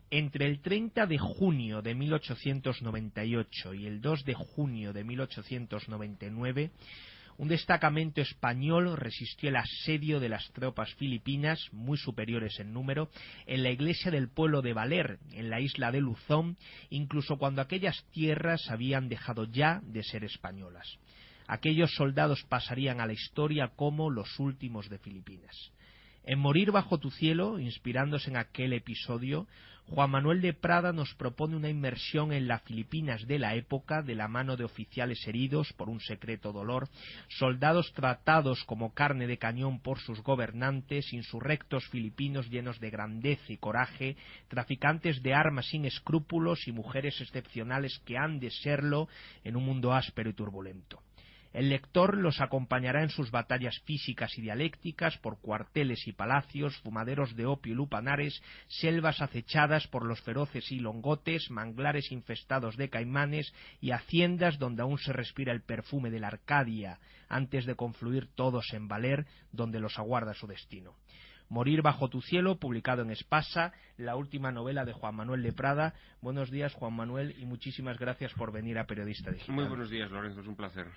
Entre el 30 de junio de 1898 y el 2 de junio de 1899, un destacamento español resistió el asedio de las tropas filipinas, muy superiores en número, en la iglesia del pueblo de Valer, en la isla de Luzón, incluso cuando aquellas tierras habían dejado ya de ser españolas. Aquellos soldados pasarían a la historia como los últimos de Filipinas. En Morir bajo tu cielo, inspirándose en aquel episodio, Juan Manuel de Prada nos propone una inmersión en las Filipinas de la época, de la mano de oficiales heridos por un secreto dolor, soldados tratados como carne de cañón por sus gobernantes, insurrectos filipinos llenos de grandeza y coraje, traficantes de armas sin escrúpulos y mujeres excepcionales que han de serlo en un mundo áspero y turbulento. El lector los acompañará en sus batallas físicas y dialécticas por cuarteles y palacios, fumaderos de opio y lupanares, selvas acechadas por los feroces ilongotes, manglares infestados de caimanes y haciendas donde aún se respira el perfume de la Arcadia, antes de confluir todos en Valer, donde los aguarda su destino. Morir bajo tu cielo, publicado en Espasa, la última novela de Juan Manuel de Prada. Buenos días, Juan Manuel, y muchísimas gracias por venir a Periodista Digital. Muy buenos días, Lorenzo, es un placer.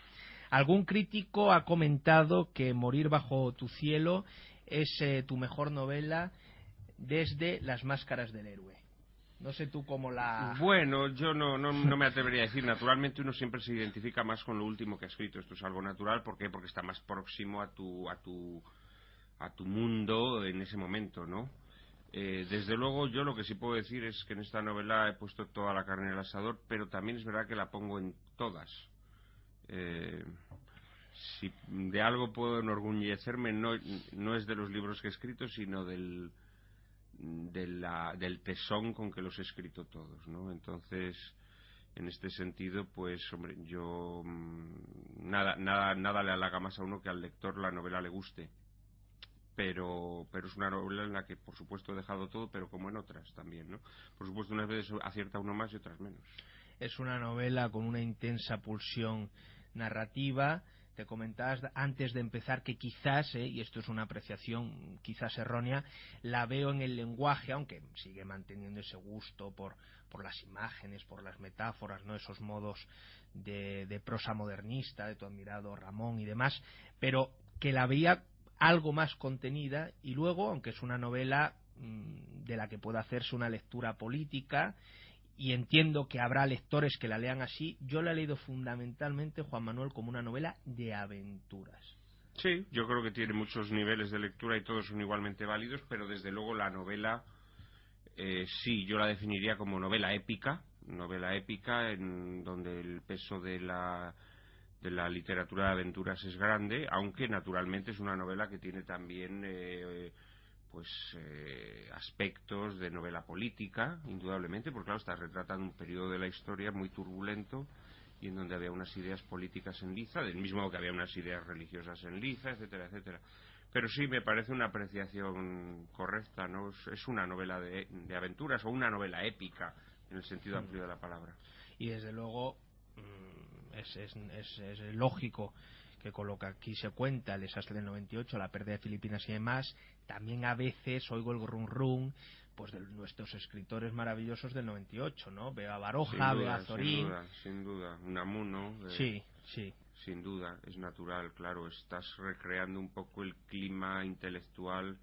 Algún crítico ha comentado que Morir bajo tu cielo es tu mejor novela desde Las máscaras del héroe. No sé tú cómo la... Bueno, yo no me atrevería a decir. Naturalmente uno siempre se identifica más con lo último que ha escrito. Esto es algo natural. ¿Por qué? Porque está más próximo a tu mundo en ese momento, ¿no? Desde luego yo lo que sí puedo decir es que en esta novela he puesto toda la carne en el asador, pero también es verdad que la pongo en todas. Si de algo puedo enorgullecerme, no es de los libros que he escrito, sino del tesón con que los he escrito todos, ¿no? Entonces, en este sentido, pues, hombre, yo nada le halaga más a uno que al lector la novela le guste. Pero es una novela en la que, por supuesto, he dejado todo, pero como en otras también, ¿no? Por supuesto, unas veces acierta uno más y otras menos. Es una novela con una intensa pulsión narrativa. Te comentabas antes de empezar que quizás, y esto es una apreciación quizás errónea, la veo en el lenguaje, aunque sigue manteniendo ese gusto por las imágenes, por las metáforas, ¿no? Esos modos de prosa modernista de tu admirado Ramón y demás, pero que la veía algo más contenida, y luego, aunque es una novela de la que puede hacerse una lectura política, y entiendo que habrá lectores que la lean así, yo la he leído fundamentalmente, Juan Manuel, como una novela de aventuras. Sí, yo creo que tiene muchos niveles de lectura y todos son igualmente válidos, pero desde luego la novela, sí, yo la definiría como novela épica en donde el peso de la literatura de aventuras es grande, aunque naturalmente es una novela que tiene también aspectos de novela política, indudablemente, porque claro, está retratando un periodo de la historia muy turbulento y en donde había unas ideas políticas en liza, del mismo modo que había unas ideas religiosas en liza, etcétera, etcétera. Pero sí, me parece una apreciación correcta, ¿no? Es una novela de aventuras o una novela épica, en el sentido amplio de la palabra. Y desde luego es lógico que con lo que aquí se cuenta, el desastre del 98, la pérdida de Filipinas y demás, también a veces oigo el rum rum pues de nuestros escritores maravillosos del 98, ¿no? Veo a Baroja, veo a Zorín. Sin duda, Unamuno. Sí. Sin duda, es natural, claro, estás recreando un poco el clima intelectual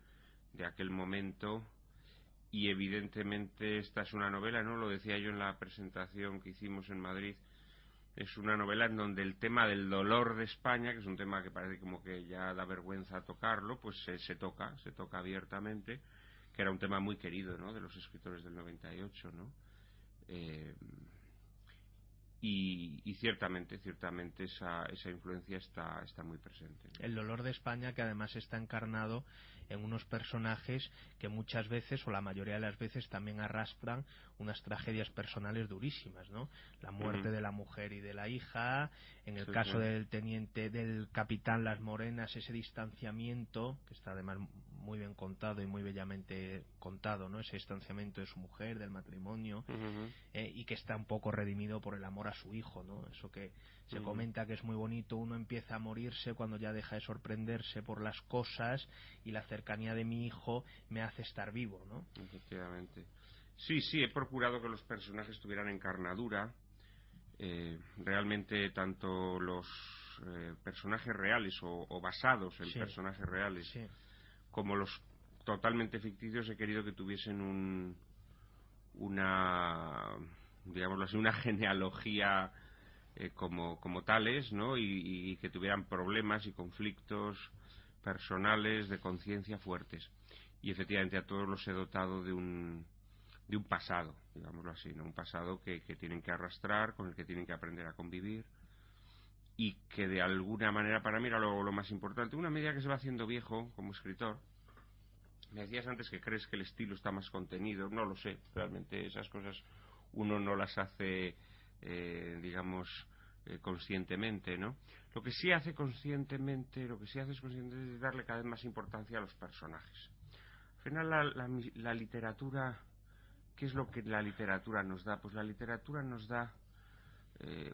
de aquel momento y evidentemente esta es una novela, ¿no? Lo decía yo en la presentación que hicimos en Madrid, es una novela en donde el tema del dolor de España, que es un tema que parece como que ya da vergüenza tocarlo, pues se toca abiertamente, que era un tema muy querido, ¿no?, de los escritores del 98, ¿no? Y ciertamente esa influencia está muy presente, ¿no? El dolor de España, que además está encarnado en unos personajes que muchas veces, o la mayoría de las veces, también arrastran unas tragedias personales durísimas, ¿no? La muerte de la mujer y de la hija, en el caso del capitán Las Morenas, ese distanciamiento, que está además muy bien contado y muy bellamente contado, ¿no? Ese distanciamiento de su mujer, del matrimonio, y que está un poco redimido por el amor a su hijo, ¿no? Eso que se comenta que es muy bonito, uno empieza a morirse cuando ya deja de sorprenderse por las cosas y la cercanía de mi hijo me hace estar vivo, ¿no? Efectivamente. Sí, he procurado que los personajes tuvieran encarnadura. Realmente tanto los personajes reales o basados en personajes reales como los totalmente ficticios he querido que tuviesen una, digámoslo así, una genealogía como tales, ¿no? Y que tuvieran problemas y conflictos personales de conciencia fuertes. Y efectivamente a todos los he dotado de un pasado, digámoslo así, ¿no? Un pasado que tienen que arrastrar, con el que tienen que aprender a convivir, y que de alguna manera, para mí era lo más importante. Una medida que se va haciendo viejo como escritor. Me decías antes que crees que el estilo está más contenido. No lo sé, realmente esas cosas uno no las hace, digamos, conscientemente, ¿no? Lo que sí hace conscientemente es darle cada vez más importancia a los personajes. Al final la literatura, ¿qué es lo que la literatura nos da? Pues la literatura nos da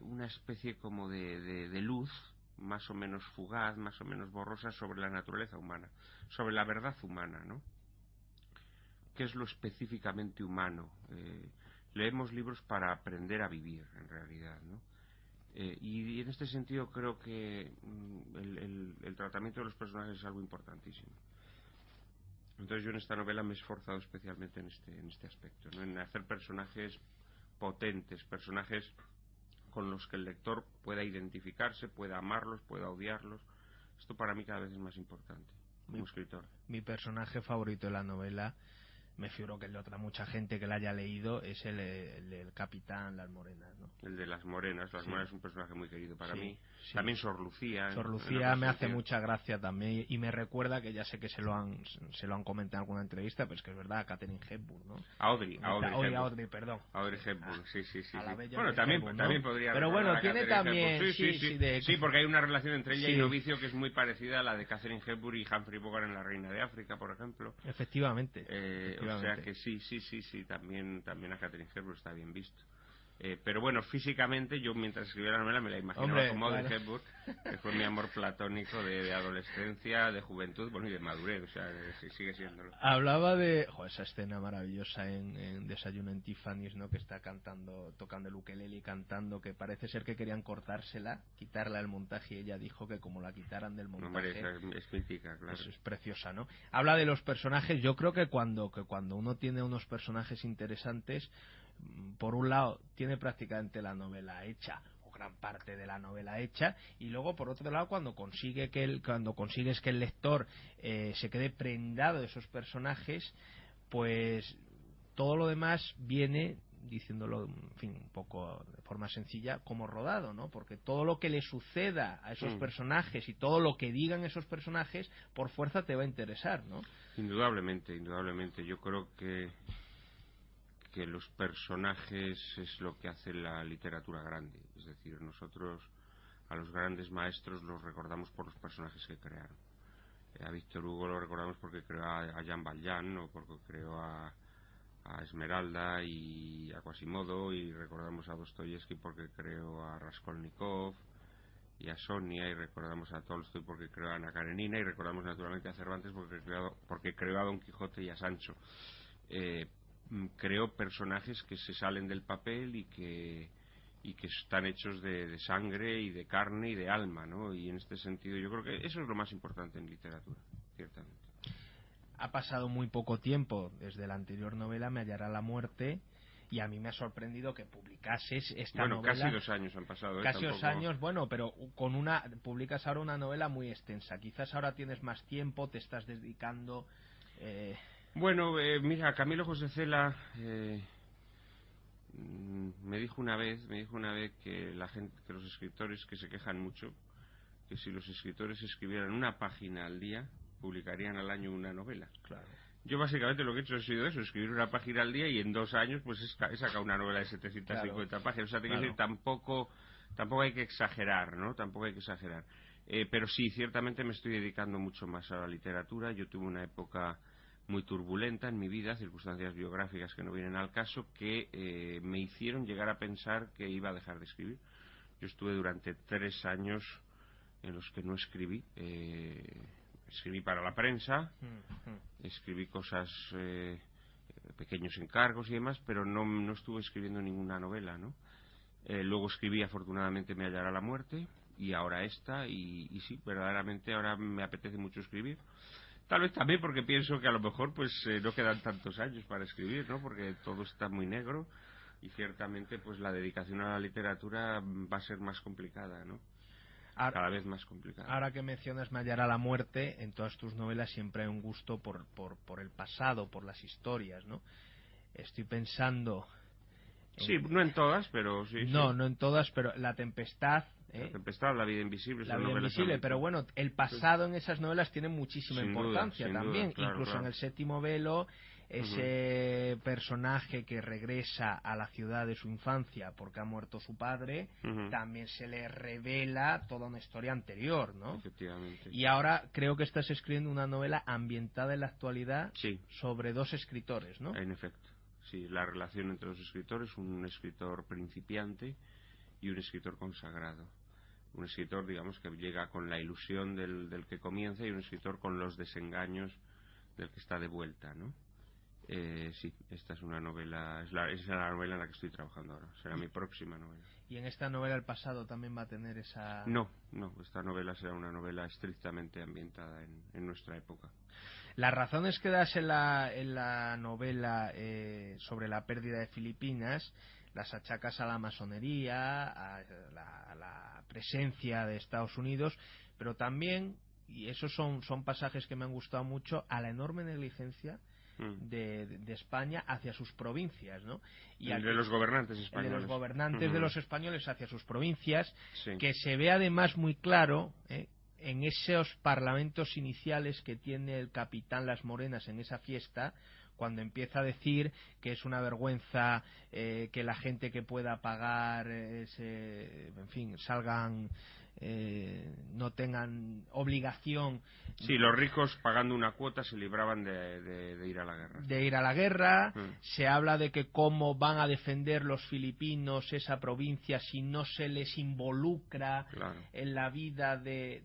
una especie como de luz más o menos fugaz, más o menos borrosa sobre la naturaleza humana, sobre la verdad humana, ¿no? ¿Qué es lo específicamente humano? Leemos libros para aprender a vivir, en realidad, ¿no? Y en este sentido creo que el tratamiento de los personajes es algo importantísimo. Entonces yo en esta novela me he esforzado especialmente en este aspecto, ¿no? En hacer personajes potentes, personajes con los que el lector pueda identificarse, pueda amarlos, pueda odiarlos. Esto para mí cada vez es más importante como escritor. Mi personaje favorito de la novela, me figuro que el de otra mucha gente que la haya leído, es el del capitán Las Morenas, ¿no? El de Las Morenas. Las Morenas es un personaje muy querido para mí. Sí. También Sor Lucía. Sor Lucía me hace mucha gracia también, y me recuerda, que ya sé que se lo han comentado en alguna entrevista, pero es que es verdad, a Catherine Hepburn, ¿no? A Audrey perdón. Audrey Hepburn, sí. A la bella Bueno, también podría. Pero bueno, tiene también... Sí, porque hay una relación entre ella y Novicio que es muy parecida a la de Catherine Hepburn y Humphrey Bogart en La Reina de África, por ejemplo. Efectivamente. O sea que sí, también a Catherine Hepburn está bien visto. Pero bueno, físicamente yo mientras escribía la novela me la imaginaba como Audrey Hepburn, que fue mi amor platónico de adolescencia, de juventud, bueno, y de madurez, o sea, sigue siéndolo. Hablaba de esa escena maravillosa en Desayuno en Tiffany's, ¿no? Que está tocando el ukelele y cantando, que parece ser que querían cortársela, quitarla del montaje, y ella dijo que como la quitaran del montaje... Es mítica, claro. Eso es preciosa, ¿no? Habla de los personajes. Yo creo que cuando uno tiene unos personajes interesantes, por un lado tiene prácticamente la novela hecha, o gran parte de la novela hecha, y luego por otro lado cuando consigues que el lector se quede prendado de esos personajes, pues todo lo demás viene, diciéndolo en fin un poco de forma sencilla, como rodado, ¿no? Porque todo lo que le suceda a esos personajes y todo lo que digan esos personajes por fuerza te va a interesar, ¿no? Indudablemente. Yo creo que los personajes es lo que hace la literatura grande. Es decir, nosotros a los grandes maestros los recordamos por los personajes que crearon. A Víctor Hugo lo recordamos porque creó a Jean Valjean, o porque creó a Esmeralda y a Quasimodo, y recordamos a Dostoyevsky porque creó a Raskolnikov y a Sonia, y recordamos a Tolstoy porque creó a Ana Karenina, y recordamos naturalmente a Cervantes porque creó a Don Quijote y a Sancho. Creó personajes que se salen del papel y que están hechos de sangre y de carne y de alma, ¿no? Y en este sentido yo creo que eso es lo más importante en literatura, ciertamente. Ha pasado muy poco tiempo desde la anterior novela, Me hallará la muerte, y a mí me ha sorprendido que publicases esta novela. Bueno, casi 2 años han pasado. Casi 2 años, bueno, pero publicas ahora una novela muy extensa. Quizás ahora tienes más tiempo, te estás dedicando... Bueno, mira, Camilo José Cela me dijo una vez que que los escritores que se quejan mucho, que si los escritores escribieran una página al día, publicarían al año una novela. Claro. Yo básicamente lo que he hecho ha sido eso, escribir una página al día, y en 2 años pues he sacado una novela de 750 páginas. O sea, que tampoco hay que exagerar, ¿no? Tampoco hay que exagerar. Pero sí, ciertamente me estoy dedicando mucho más a la literatura. Yo tuve una época muy turbulenta en mi vida, circunstancias biográficas que no vienen al caso, que me hicieron llegar a pensar que iba a dejar de escribir. Yo estuve durante 3 años en los que no escribí. Escribí para la prensa, escribí cosas pequeños encargos y demás, pero no estuve escribiendo ninguna novela, ¿no? Luego escribí afortunadamente Me hallará la muerte, y ahora esta, y sí, verdaderamente ahora me apetece mucho escribir. Tal vez también porque pienso que a lo mejor pues no quedan tantos años para escribir, ¿no? Porque todo está muy negro y ciertamente pues la dedicación a la literatura va a ser más complicada, ¿no? Cada vez más complicada. Ahora que mencionas Me hallará la muerte, en todas tus novelas siempre hay un gusto por el pasado, por las historias, ¿no? Estoy pensando... Sí, no en todas, pero sí. No, sí. no en todas, pero La Tempestad... La Tempestad, La vida invisible, La son vida novelas invisible, pero bueno, el pasado en esas novelas tiene muchísima sin importancia duda, también. claro, Incluso claro. en El séptimo velo, ese personaje que regresa a la ciudad de su infancia porque ha muerto su padre, también se le revela toda una historia anterior, ¿no? Efectivamente. Y ahora creo que estás escribiendo una novela ambientada en la actualidad sobre dos escritores, ¿no? En efecto, sí, la relación entre los escritores, un escritor principiante y un escritor consagrado. Un escritor, digamos, que llega con la ilusión del que comienza, y un escritor con los desengaños del que está de vuelta, ¿no? Sí, esta es una novela, es la novela en la que estoy trabajando ahora, será mi próxima novela. ¿Y en esta novela el pasado también va a tener esa...? No, esta novela será una novela estrictamente ambientada en nuestra época. Las razones que das en la novela sobre la pérdida de Filipinas las achacas a la masonería, a la presencia de Estados Unidos, pero también, y esos son pasajes que me han gustado mucho, a la enorme negligencia de España hacia sus provincias, ¿no? Y de los gobernantes españoles. De los gobernantes de los españoles hacia sus provincias, sí. Que se ve además muy claro en esos parlamentos iniciales que tiene el capitán Las Morenas en esa fiesta, cuando empieza a decir que es una vergüenza que la gente que pueda pagar en fin, salgan, no tengan obligación. Sí, los ricos pagando una cuota se libraban de ir a la guerra. De ir a la guerra. Se habla de que cómo van a defender los filipinos esa provincia si no se les involucra en la vida de...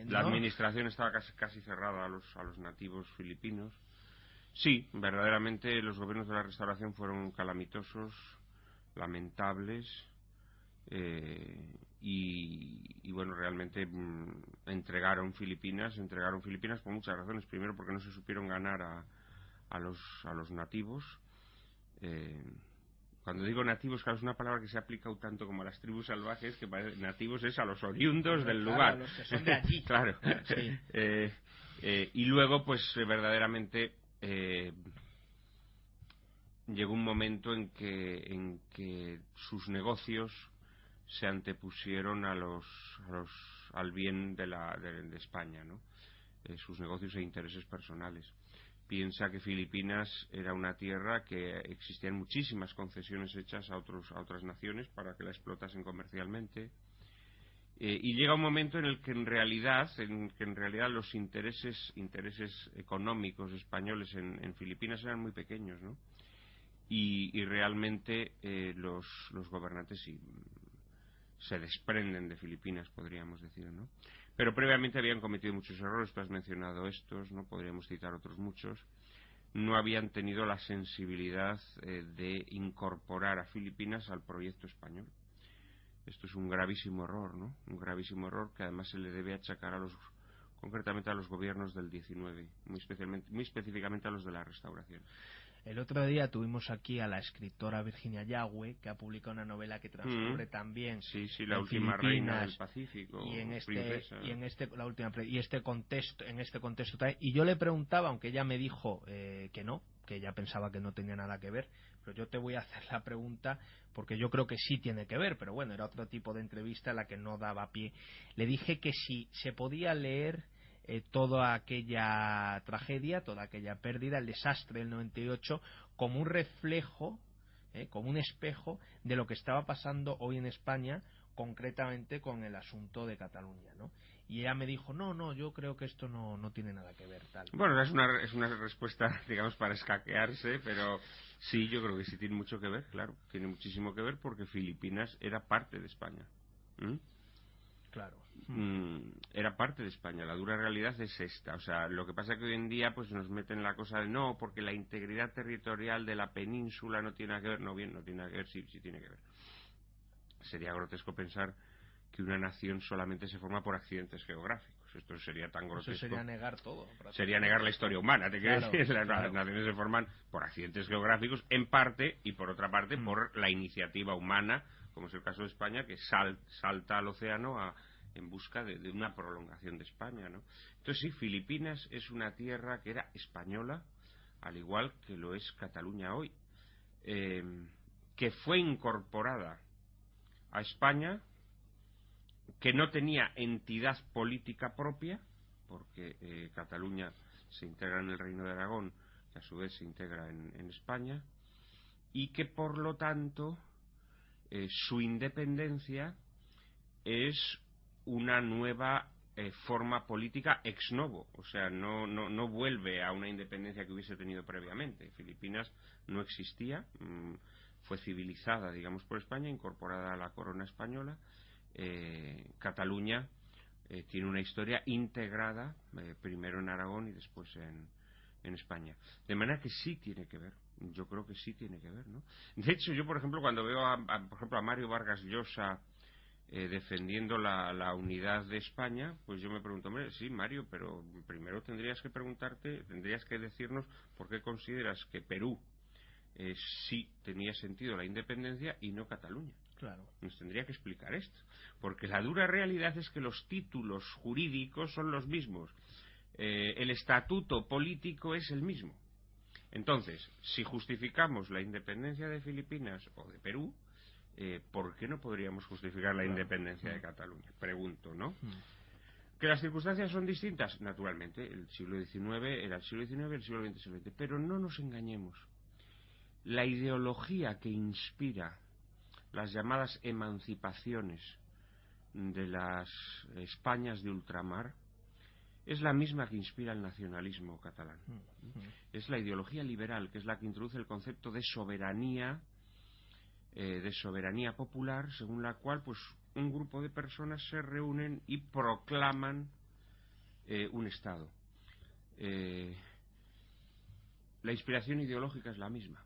La administración estaba casi cerrada a los nativos filipinos. Sí, verdaderamente los gobiernos de la Restauración fueron calamitosos, lamentables, y bueno, realmente entregaron Filipinas por muchas razones. Primero, porque no se supieron ganar a los nativos. Cuando digo nativos, claro, es una palabra que se ha aplicado tanto como a las tribus salvajes, que nativos es a los oriundos del lugar. A los que son de allí. Claro. Sí. Y luego, pues verdaderamente llegó un momento en que sus negocios se antepusieron al bien de España, ¿no? Sus negocios e intereses personales. Piensa que Filipinas era una tierra que existían muchísimas concesiones hechas a otras naciones para que la explotasen comercialmente, y llega un momento en el que en realidad los intereses económicos españoles en Filipinas eran muy pequeños, ¿no? Y realmente los gobernantes se desprenden de Filipinas, podríamos decir, ¿no? Pero previamente habían cometido muchos errores. Tú has mencionado estos, ¿no? Podríamos citar otros muchos. No habían tenido la sensibilidad de incorporar a Filipinas al proyecto español. Esto es un gravísimo error, ¿no? Un gravísimo error que además se le debe achacar concretamente a los gobiernos del 19, muy específicamente a los de la Restauración. El otro día tuvimos aquí a la escritora Virginia Yagüe, que ha publicado una novela que transcurre también la última reina del Pacífico, y en princesa. este contexto también. Y yo le preguntaba, aunque ella me dijo que no, que ella pensaba que no tenía nada que ver, pero yo te voy a hacer la pregunta porque yo creo que sí tiene que ver, pero bueno, era otro tipo de entrevista a la que no daba pie. Le dije que si se podía leer toda aquella tragedia, toda aquella pérdida, el desastre del 98, como un reflejo, como un espejo de lo que estaba pasando hoy en España, concretamente con el asunto de Cataluña, ¿no? Y ella me dijo, no, yo creo que esto no tiene nada que ver, tal. Bueno, es una respuesta, digamos, para escaquearse, pero sí, yo creo que sí tiene mucho que ver, claro, tiene muchísimo que ver, porque Filipinas era parte de España. Claro. era parte de España. La dura realidad es esta. O sea, lo que pasa es que hoy en día pues nos meten la cosa de no, porque la integridad territorial de la península no tiene nada que ver. No, bien, no tiene nada que ver, sí tiene que ver. Sería grotesco pensar que una nación solamente se forma por accidentes geográficos. Esto sería tan grotesco. Eso sería negar todo. Sería negar la historia humana. ¿Te quiero decir? Las naciones se forman por accidentes geográficos, en parte, y por otra parte, por la iniciativa humana, como es el caso de España, que salta al océano en busca de una prolongación de España, ¿no? Entonces sí, Filipinas es una tierra que era española, al igual que lo es Cataluña hoy, que fue incorporada a España, que no tenía entidad política propia, porque Cataluña se integra en el Reino de Aragón, que a su vez se integra en España, y que por lo tanto su independencia es una nueva forma política ex novo, o sea, no vuelve a una independencia que hubiese tenido previamente. Filipinas no existía, fue civilizada, digamos, por España, incorporada a la corona española. Cataluña tiene una historia integrada, primero en Aragón y después en España. De manera que sí tiene que ver, yo creo que sí tiene que ver, ¿no? De hecho, yo, por ejemplo, cuando veo por ejemplo, a Mario Vargas Llosa defendiendo la unidad de España, pues yo me pregunto, hombre, sí, Mario, pero primero tendrías que decirnos por qué consideras que Perú sí tenía sentido la independencia y no Cataluña. Claro. Nos tendría que explicar esto, porque la dura realidad es que los títulos jurídicos son los mismos, el estatuto político es el mismo. Entonces, si justificamos la independencia de Filipinas o de Perú, ¿por qué no podríamos justificar la independencia de Cataluña? Pregunto, ¿no? ¿Que las circunstancias son distintas? Naturalmente, el siglo XIX era el siglo XIX, el siglo XX es el XX, pero no nos engañemos. La ideología que inspira las llamadas emancipaciones de las Españas de ultramar es la misma que inspira el nacionalismo catalán. Es la ideología liberal, que es la que introduce el concepto de soberanía popular, según la cual pues un grupo de personas se reúnen y proclaman un Estado. La inspiración ideológica es la misma.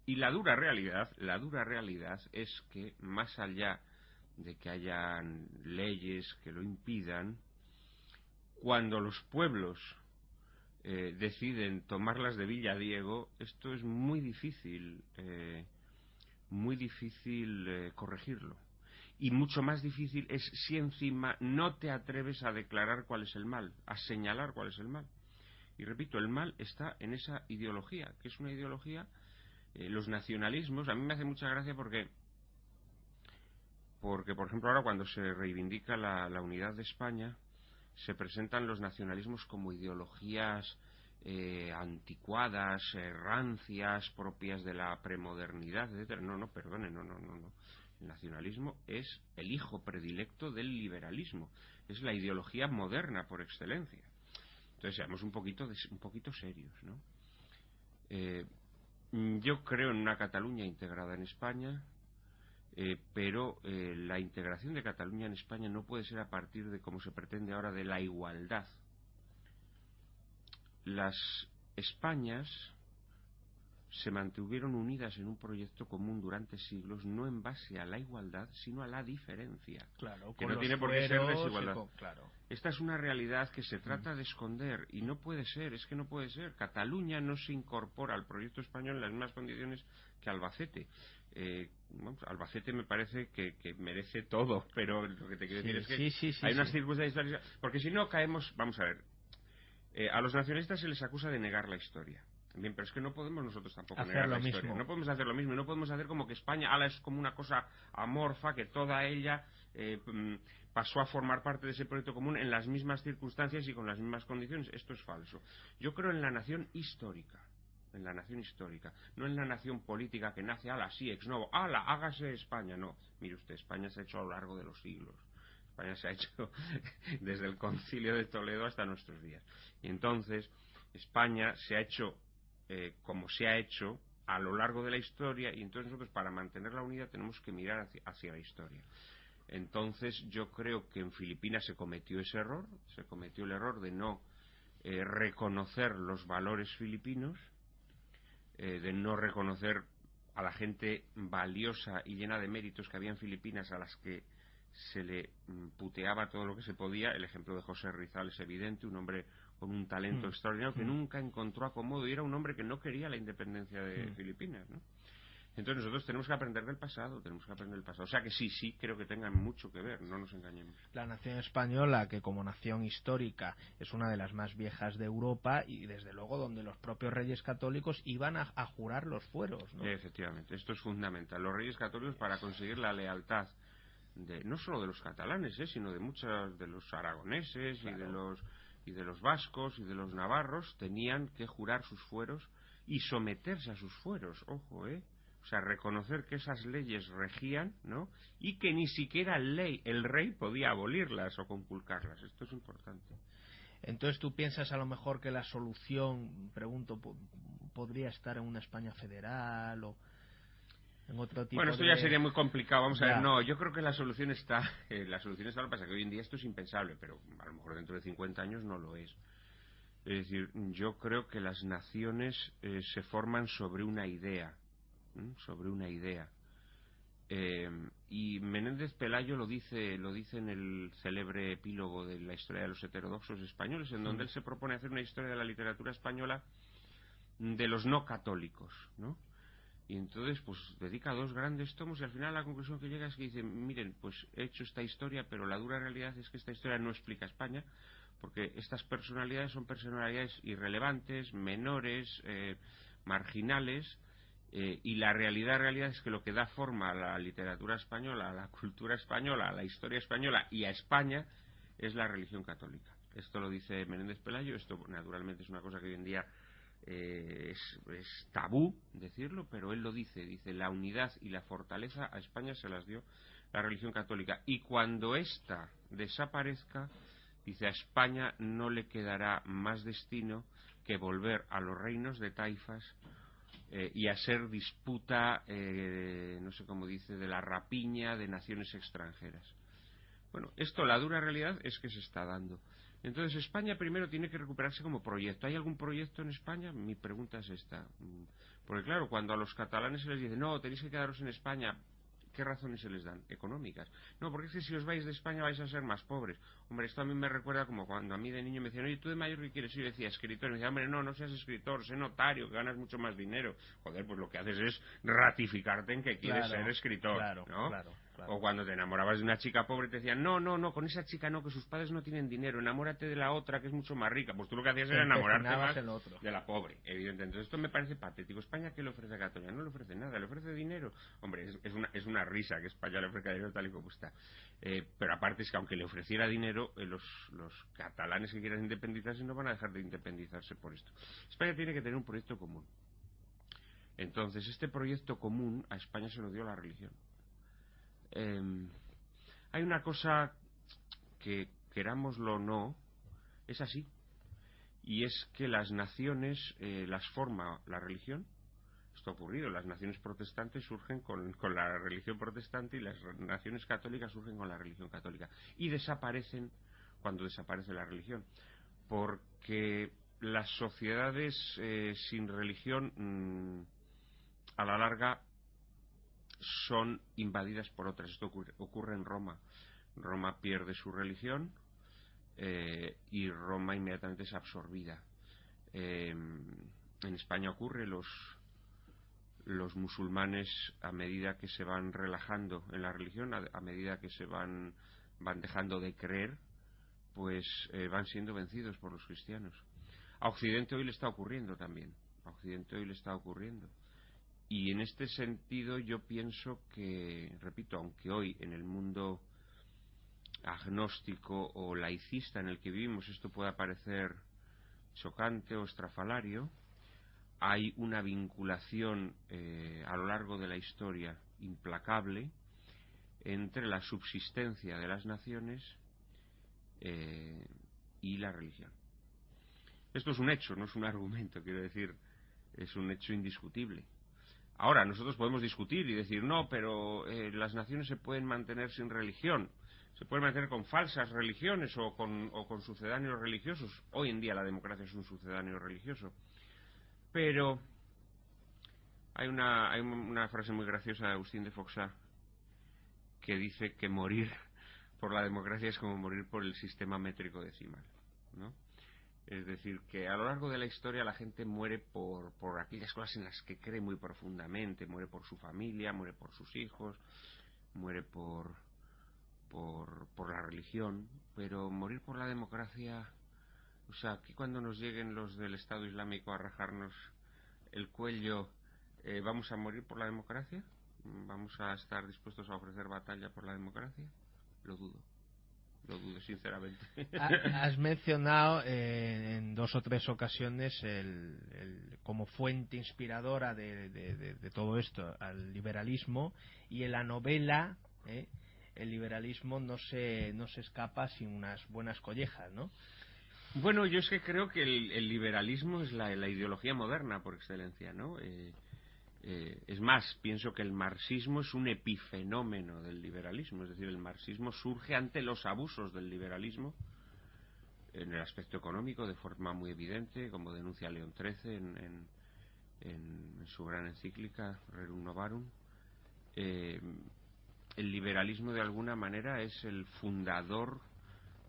Y la dura realidad es que, más allá de que hayan leyes que lo impidan, cuando los pueblos deciden tomarlas de Villadiego, esto es muy difícil corregirlo. Y mucho más difícil es si encima no te atreves a declarar cuál es el mal, a señalar cuál es el mal. Y repito, el mal está en esa ideología, que es una ideología... los nacionalismos, a mí me hace mucha gracia porque por ejemplo, ahora cuando se reivindica la unidad de España, se presentan los nacionalismos como ideologías anticuadas, rancias, propias de la premodernidad, etcétera. No, perdone, no. El nacionalismo es el hijo predilecto del liberalismo, es la ideología moderna por excelencia. Entonces, seamos un poquito serios, ¿no? Yo creo en una Cataluña integrada en España, pero la integración de Cataluña en España no puede ser a partir de, como se pretende ahora, de la igualdad. Las Españas se mantuvieron unidas en un proyecto común durante siglos, no en base a la igualdad, sino a la diferencia. Claro, que no tiene por qué ser desigualdad. Claro. Esta es una realidad que se trata de esconder y no puede ser, es que no puede ser. Cataluña no se incorpora al proyecto español en las mismas condiciones que Albacete. Albacete me parece que merece todo, pero lo que te quiero decir es que hay unas circunstancias, porque si no caemos, vamos a ver, a los nacionalistas se les acusa de negar la historia. Bien, pero es que no podemos nosotros tampoco negar la historia. No podemos hacer lo mismo, y no podemos hacer como que España es como una cosa amorfa, que toda ella pasó a formar parte de ese proyecto común en las mismas circunstancias y con las mismas condiciones. Esto es falso. Yo creo en la nación histórica, no en la nación política que nace, así, ex novo, hágase España. No, mire usted, España se ha hecho a lo largo de los siglos. España se ha hecho desde el Concilio de Toledo hasta nuestros días. Y entonces, España se ha hecho como se ha hecho a lo largo de la historia, y entonces nosotros, para mantener la unidad, tenemos que mirar hacia la historia. Entonces yo creo que en Filipinas se cometió ese error, se cometió el error de no reconocer los valores filipinos, de no reconocer a la gente valiosa y llena de méritos que había en Filipinas, a las que se le puteaba todo lo que se podía. El ejemplo de José Rizal es evidente, un hombre con un talento extraordinario que nunca encontró acomodo y era un hombre que no quería la independencia de Filipinas, ¿no? Entonces nosotros tenemos que aprender del pasado, O sea que sí, creo que tengan mucho que ver, no nos engañemos. La nación española, que como nación histórica es una de las más viejas de Europa y desde luego donde los propios reyes católicos iban a jurar los fueros, ¿no? Efectivamente, esto es fundamental. Los reyes católicos, para conseguir la lealtad no solo de los catalanes, sino de muchos de los aragoneses, claro, y de los vascos y de los navarros, tenían que jurar sus fueros y someterse a sus fueros, ojo, o sea, reconocer que esas leyes regían, ¿no? Y que ni siquiera el rey podía abolirlas o conculcarlas. Esto es importante. Entonces, ¿tú piensas a lo mejor que la solución, pregunto, podría estar en una España federal o en otro tipo Bueno, esto ya sería muy complicado. Vamos a ver, no, yo creo que la solución está, lo que pasa es que hoy en día esto es impensable, pero a lo mejor dentro de 50 años no lo es. Es decir, yo creo que las naciones se forman sobre una idea, y Menéndez Pelayo lo dice en el célebre epílogo de la historia de los heterodoxos españoles, en donde él se propone hacer una historia de la literatura española de los no católicos, ¿no? Y entonces pues dedica 2 grandes tomos y al final la conclusión que llega es que dice, miren, pues he hecho esta historia, pero la dura realidad es que esta historia no explica España, porque estas personalidades son personalidades irrelevantes, menores, marginales, y la realidad es que lo que da forma a la literatura española, a la cultura española, a la historia española y a España es la religión católica. Esto lo dice Menéndez Pelayo. Esto naturalmente es una cosa que hoy en día es tabú decirlo, pero él lo dice, la unidad y la fortaleza a España se las dio la religión católica, y cuando ésta desaparezca, dice, a España no le quedará más destino que volver a los reinos de taifas y a ser disputa, no sé cómo dice, de la rapiña de naciones extranjeras. Bueno, esto, la dura realidad es que se está dando. Entonces España primero tiene que recuperarse como proyecto. ¿Hay algún proyecto en España? Mi pregunta es esta. Porque claro, cuando a los catalanes se les dice, no, tenéis que quedaros en España, ¿qué razones se les dan? Económicas. No, porque es que si os vais de España vais a ser más pobres. Hombre, esto a mí me recuerda como cuando a mí de niño me decían, oye, ¿tú de mayor qué quieres? Y yo decía, escritor. Y me decía, hombre, no seas escritor, sé notario, que ganas mucho más dinero. Joder, pues lo que haces es ratificarte en que quieres ser escritor, ¿no? Claro. O cuando te enamorabas de una chica pobre te decían, no, con esa chica no, que sus padres no tienen dinero, enamórate de la otra que es mucho más rica. Pues tú lo que hacías era enamorarte más de la pobre, evidentemente. Entonces esto me parece patético. ¿España qué le ofrece a Cataluña? No le ofrece nada, le ofrece dinero. Hombre, es una risa que España le ofrezca dinero tal y como está. Pero aparte es que aunque le ofreciera dinero, los catalanes que quieran independizarse no van a dejar de independizarse por esto. España tiene que tener un proyecto común. Entonces este proyecto común a España se lo dio la religión. Hay una cosa que, querámoslo o no, es así, y es que las naciones las forma la religión. Esto ha ocurrido, las naciones protestantes surgen con la religión protestante y las naciones católicas surgen con la religión católica, y desaparecen cuando desaparece la religión, porque las sociedades sin religión a la larga son invadidas por otras. Esto ocurre en Roma. Roma pierde su religión y Roma inmediatamente es absorbida. En España ocurre, los musulmanes, a medida que se van relajando en la religión, a medida que se van dejando de creer, pues van siendo vencidos por los cristianos. A Occidente hoy le está ocurriendo también. Y en este sentido yo pienso que, repito, aunque hoy en el mundo agnóstico o laicista en el que vivimos esto pueda parecer chocante o estrafalario, hay una vinculación a lo largo de la historia implacable entre la subsistencia de las naciones y la religión. Esto es un hecho, no es un argumento, quiero decir, es un hecho indiscutible. Ahora, nosotros podemos discutir y decir, no, pero las naciones se pueden mantener sin religión, se pueden mantener con falsas religiones o con sucedáneos religiosos. Hoy en día la democracia es un sucedáneo religioso. Pero hay una frase muy graciosa de Agustín de Foxá que dice que morir por la democracia es como morir por el sistema métrico decimal, ¿no? Es decir, que a lo largo de la historia la gente muere por aquellas cosas en las que cree muy profundamente, muere por su familia, muere por sus hijos, muere por la religión, pero morir por la democracia, o sea, aquí cuando nos lleguen los del Estado Islámico a rajarnos el cuello, ¿vamos a morir por la democracia? ¿Vamos a estar dispuestos a ofrecer batalla por la democracia? Lo dudo sinceramente. Has mencionado en 2 o 3 ocasiones como fuente inspiradora de todo esto al liberalismo, y en la novela el liberalismo no se escapa sin unas buenas collejas, ¿no? Bueno, yo es que creo que el liberalismo es la ideología moderna por excelencia, ¿no? Es más, pienso que el marxismo es un epifenómeno del liberalismo, es decir, el marxismo surge ante los abusos del liberalismo en el aspecto económico de forma muy evidente, como denuncia León XIII en su gran encíclica Rerum Novarum. El liberalismo de alguna manera es el fundador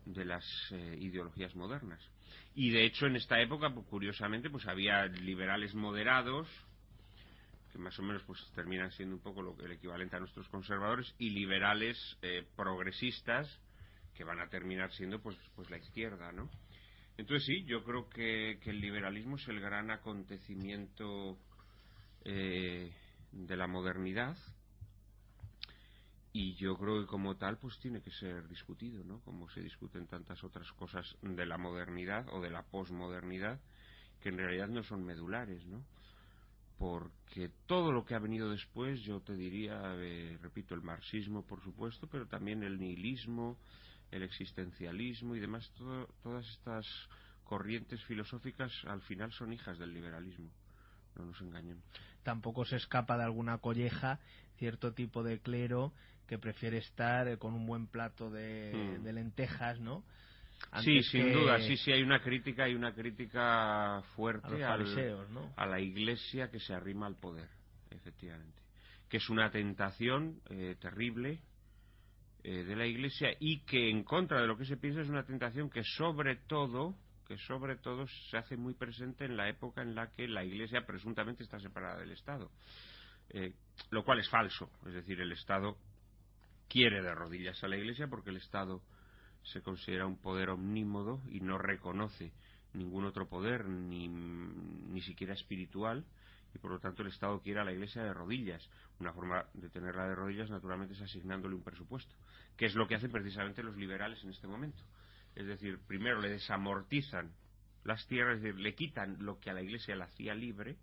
de las ideologías modernas, y de hecho en esta época, pues, curiosamente, pues había liberales moderados que más o menos pues terminan siendo un poco el equivalente a nuestros conservadores, y liberales progresistas que van a terminar siendo pues la izquierda, ¿no? Entonces sí, yo creo que el liberalismo es el gran acontecimiento de la modernidad, y yo creo que como tal pues tiene que ser discutido, ¿no? Como se discuten tantas otras cosas de la modernidad o de la posmodernidad que en realidad no son medulares, ¿no? Porque todo lo que ha venido después, yo te diría, repito, el marxismo por supuesto, pero también el nihilismo, el existencialismo y demás, todas estas corrientes filosóficas al final son hijas del liberalismo, no nos engañemos. Tampoco se escapa de alguna colleja cierto tipo de clero que prefiere estar con un buen plato de lentejas, ¿no? Sí, sin duda, sí, hay una crítica fuerte a los fariseos, ¿no? a la Iglesia que se arrima al poder, efectivamente, que es una tentación terrible de la Iglesia, y que en contra de lo que se piensa es una tentación que sobre todo se hace muy presente en la época en la que la Iglesia presuntamente está separada del Estado, lo cual es falso. Es decir, el Estado quiere de rodillas a la Iglesia porque el Estado se considera un poder omnímodo y no reconoce ningún otro poder, ni siquiera espiritual, y por lo tanto el Estado quiere a la Iglesia de rodillas. Una forma de tenerla de rodillas naturalmente es asignándole un presupuesto, que es lo que hacen precisamente los liberales en este momento. Es decir, primero le desamortizan las tierras, es decir, le quitan lo que a la Iglesia le hacía libre,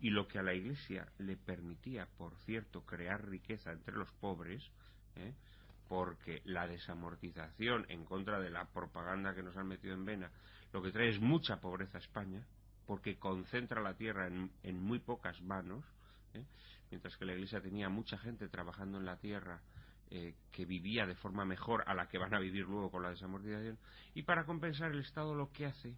y lo que a la Iglesia le permitía, por cierto, crear riqueza entre los pobres, porque la desamortización, en contra de la propaganda que nos han metido en vena, lo que trae es mucha pobreza a España, porque concentra la tierra en muy pocas manos, mientras que la Iglesia tenía mucha gente trabajando en la tierra que vivía de forma mejor a la que van a vivir luego con la desamortización. Y para compensar, el Estado lo que hace,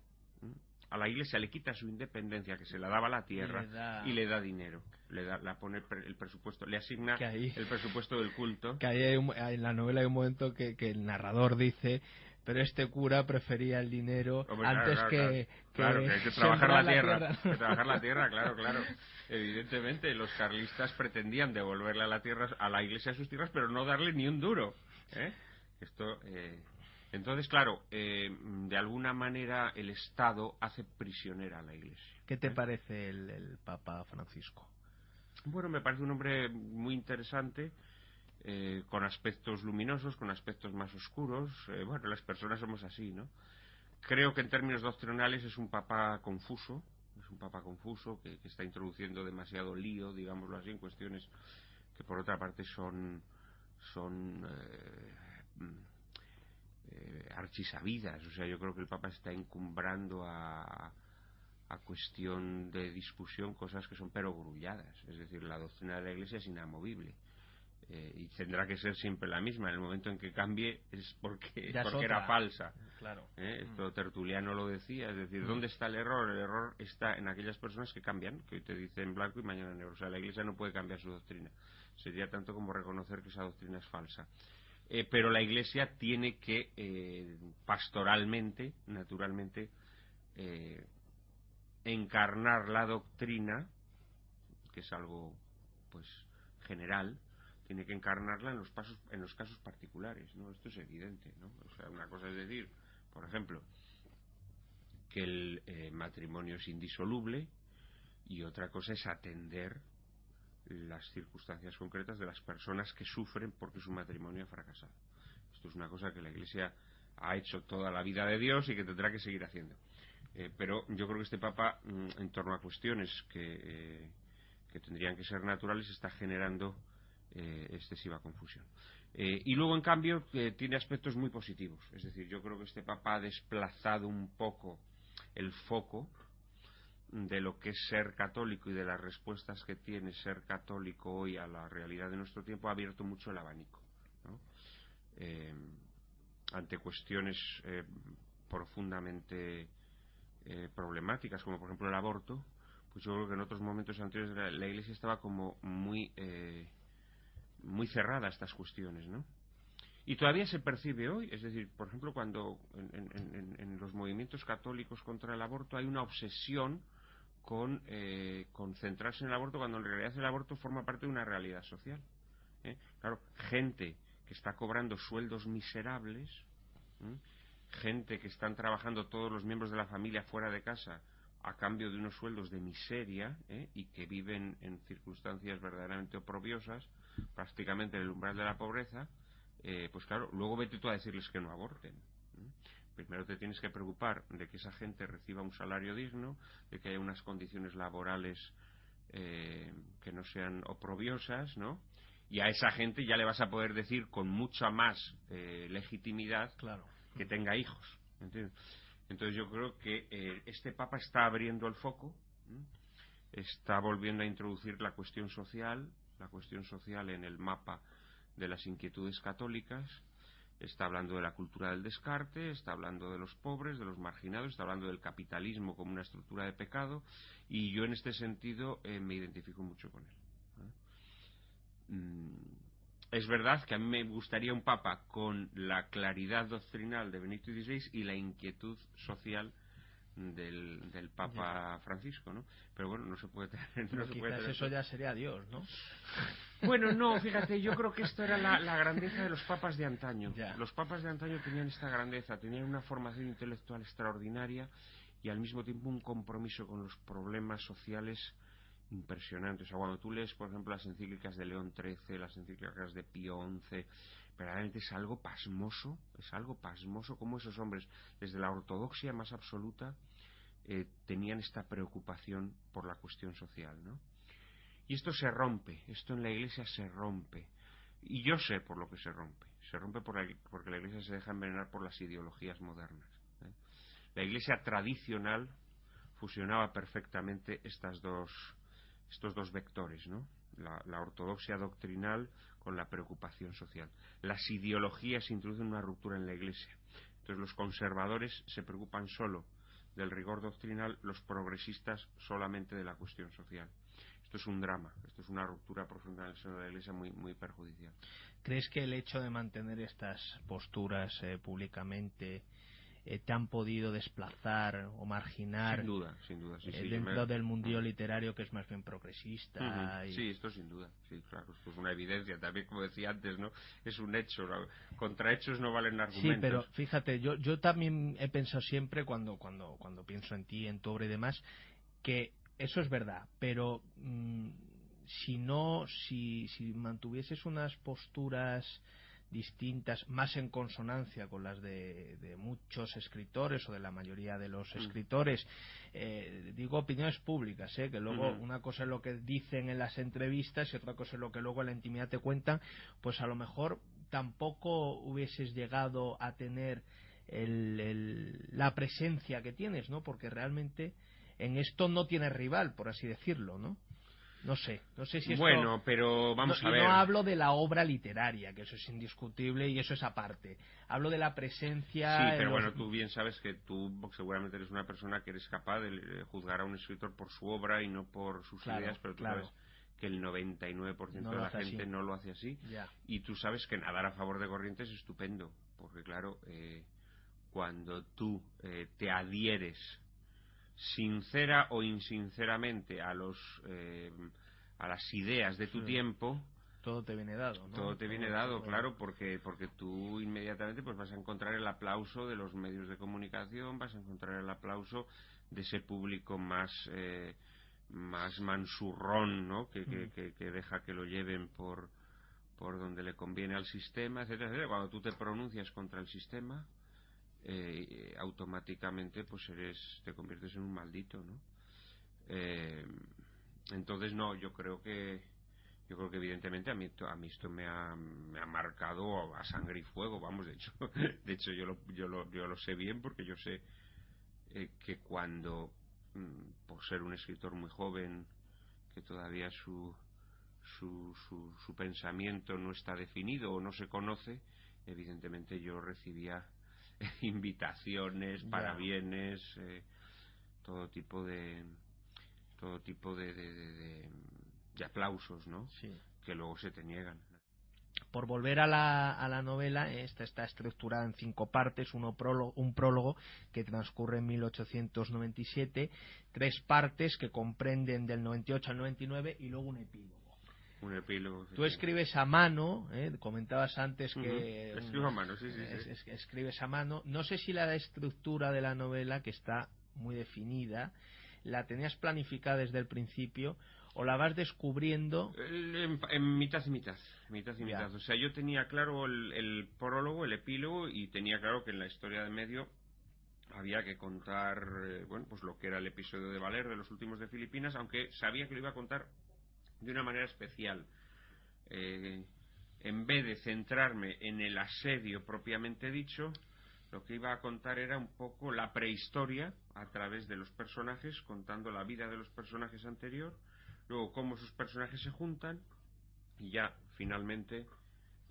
a la Iglesia le quita su independencia que se la daba la tierra y le da dinero, la pone el presupuesto, le asigna el presupuesto del culto. Que en la novela hay un momento que el narrador dice: pero este cura prefería el dinero. Hombre, antes que hay que trabajar la tierra. Que trabajar la tierra, claro. Evidentemente los carlistas pretendían devolverle a la tierra, a la Iglesia, sus tierras, pero no darle ni un duro, entonces, claro, de alguna manera el Estado hace prisionera a la Iglesia. ¿Qué te parece el Papa Francisco? Bueno, me parece un hombre muy interesante, con aspectos luminosos, con aspectos más oscuros. Bueno, las personas somos así, ¿no? Creo que en términos doctrinales es un papa confuso, que está introduciendo demasiado lío, digámoslo así, en cuestiones que por otra parte son archisabidas. O sea, yo creo que el papa está encumbrando a a cuestión de discusión cosas que son perogrulladas. Es decir, la doctrina de la Iglesia es inamovible. Y tendrá que ser siempre la misma. En el momento en que cambie es porque era falsa. Claro. Esto Tertuliano lo decía, es decir, ¿dónde está el error? El error está en aquellas personas que cambian, que hoy te dicen blanco y mañana negro. O sea, la Iglesia no puede cambiar su doctrina. Sería tanto como reconocer que esa doctrina es falsa. Pero la Iglesia tiene que, pastoralmente, naturalmente, encarnar la doctrina, que es algo pues general, tiene que encarnarla en los casos particulares, ¿no? Esto es evidente, ¿no? O sea, una cosa es decir, por ejemplo, que el matrimonio es indisoluble, y otra cosa es atender las circunstancias concretas de las personas que sufren porque su matrimonio ha fracasado. Esto es una cosa que la Iglesia ha hecho toda la vida de Dios y que tendrá que seguir haciendo. Pero yo creo que este Papa, en torno a cuestiones que tendrían que ser naturales, está generando excesiva confusión. Y luego, en cambio, tiene aspectos muy positivos. Es decir, yo creo que este Papa ha desplazado un poco el foco de lo que es ser católico y de las respuestas que tiene ser católico hoy a la realidad de nuestro tiempo. Ha abierto mucho el abanico, ¿no? Ante cuestiones profundamente problemáticas, como por ejemplo el aborto, pues yo creo que en otros momentos anteriores la Iglesia estaba como muy cerrada a estas cuestiones, ¿no? Y todavía se percibe hoy, es decir, por ejemplo, cuando en los movimientos católicos contra el aborto hay una obsesión con centrarse en el aborto, cuando en realidad el aborto forma parte de una realidad social. Claro, gente que está cobrando sueldos miserables, gente que están trabajando todos los miembros de la familia fuera de casa a cambio de unos sueldos de miseria, y que viven en circunstancias verdaderamente oprobiosas, prácticamente en el umbral de la pobreza, pues claro, luego vete tú a decirles que no aborten. Primero te tienes que preocupar de que esa gente reciba un salario digno, de que haya unas condiciones laborales que no sean oprobiosas, ¿no? Y a esa gente ya le vas a poder decir con mucha más legitimidad, claro, que tenga hijos, ¿entiendes? Entonces yo creo que este Papa está abriendo el foco, está volviendo a introducir la cuestión social en el mapa de las inquietudes católicas. Está hablando de la cultura del descarte, está hablando de los pobres, de los marginados, está hablando del capitalismo como una estructura de pecado, y yo en este sentido me identifico mucho con él. Es verdad que a mí me gustaría un Papa con la claridad doctrinal de Benedicto XVI y la inquietud social del Papa Francisco, ¿no? Pero bueno, no se puede tener... Pero quizás eso ya sería Dios, ¿no? Bueno, no, fíjate, yo creo que esto era la grandeza de los papas de antaño. Ya. Los papas de antaño tenían esta grandeza, tenían una formación intelectual extraordinaria y al mismo tiempo un compromiso con los problemas sociales impresionante. O sea, cuando tú lees, por ejemplo, las encíclicas de León XIII, las encíclicas de Pío XI, verdaderamente es algo pasmoso cómo esos hombres, desde la ortodoxia más absoluta, tenían esta preocupación por la cuestión social, ¿no? Y esto se rompe, esto en la Iglesia se rompe. Y yo sé por lo que se rompe. Se rompe porque la Iglesia se deja envenenar por las ideologías modernas, ¿eh? La Iglesia tradicional fusionaba perfectamente estos dos vectores, ¿no? La ortodoxia doctrinal con la preocupación social. Las ideologías introducen una ruptura en la Iglesia. Entonces los conservadores se preocupan solo del rigor doctrinal, los progresistas solamente de la cuestión social. Esto es un drama, esto es una ruptura profunda en el seno de la Iglesia muy, muy perjudicial. ¿Crees que el hecho de mantener estas posturas públicamente te han podido desplazar o marginar? Sin duda, sí, dentro del mundillo literario, que es más bien progresista. Sí, esto sin duda, sí, claro, esto es una evidencia también, como decía antes, ¿no? Es un hecho, ¿no? Contra hechos no valen argumentos. Sí, pero fíjate, yo también he pensado siempre cuando pienso en ti, en tu obra y demás, que eso es verdad, pero si mantuvieses unas posturas distintas, más en consonancia con las de muchos escritores o de la mayoría de los escritores, digo opiniones públicas, que luego una cosa es lo que dicen en las entrevistas y otra cosa es lo que luego en la intimidad te cuentan, pues a lo mejor tampoco hubieses llegado a tener la presencia que tienes, ¿no? Porque realmente en esto no tiene rival, por así decirlo, ¿no? No sé si esto... Bueno, pero vamos a ver. No hablo de la obra literaria, que eso es indiscutible y eso es aparte. Hablo de la presencia... Sí, pero bueno, tú bien sabes que tú seguramente eres una persona que eres capaz de juzgar a un escritor por su obra y no por sus ideas, pero tú sabes que el 99% de la gente no lo hace así. Ya. Y tú sabes que nadar a favor de corriente es estupendo, porque claro, cuando tú te adhieres sincera o insinceramente a las ideas de tu tiempo, todo te viene dado, ¿no? Todo te viene dado, claro, porque tú inmediatamente pues vas a encontrar el aplauso de los medios de comunicación, vas a encontrar el aplauso de ese público más mansurrón, ¿no? Que deja que lo lleven por donde le conviene al sistema, etcétera, etcétera. Cuando tú te pronuncias contra el sistema, automáticamente pues te conviertes en un maldito, ¿no? Entonces no, yo creo que evidentemente a mí esto me ha marcado a sangre y fuego, vamos. De hecho yo lo sé bien, porque yo sé que cuando, por ser un escritor muy joven, que todavía su pensamiento no está definido o no se conoce, evidentemente yo recibía invitaciones, parabienes, todo tipo de aplausos, ¿no? Sí. Que luego se te niegan. Por volver a la novela, esta está estructurada en 5 partes, un prólogo que transcurre en 1897, 3 partes que comprenden del 98 al 99 y luego un epílogo. Un epílogo. Tú escribes a mano, comentabas antes que... Escribo a mano, sí. Escribes a mano. No sé si la estructura de la novela, que está muy definida, la tenías planificada desde el principio o la vas descubriendo... En mitad y mitad. O sea, yo tenía claro el prólogo, el epílogo, y tenía claro que en la historia de medio había que contar pues lo que era el episodio de Valer, de los últimos de Filipinas, aunque sabía que lo iba a contar de una manera especial. En vez de centrarme en el asedio propiamente dicho, lo que iba a contar era un poco la prehistoria a través de los personajes, contando la vida de los personajes anterior, luego cómo sus personajes se juntan y ya finalmente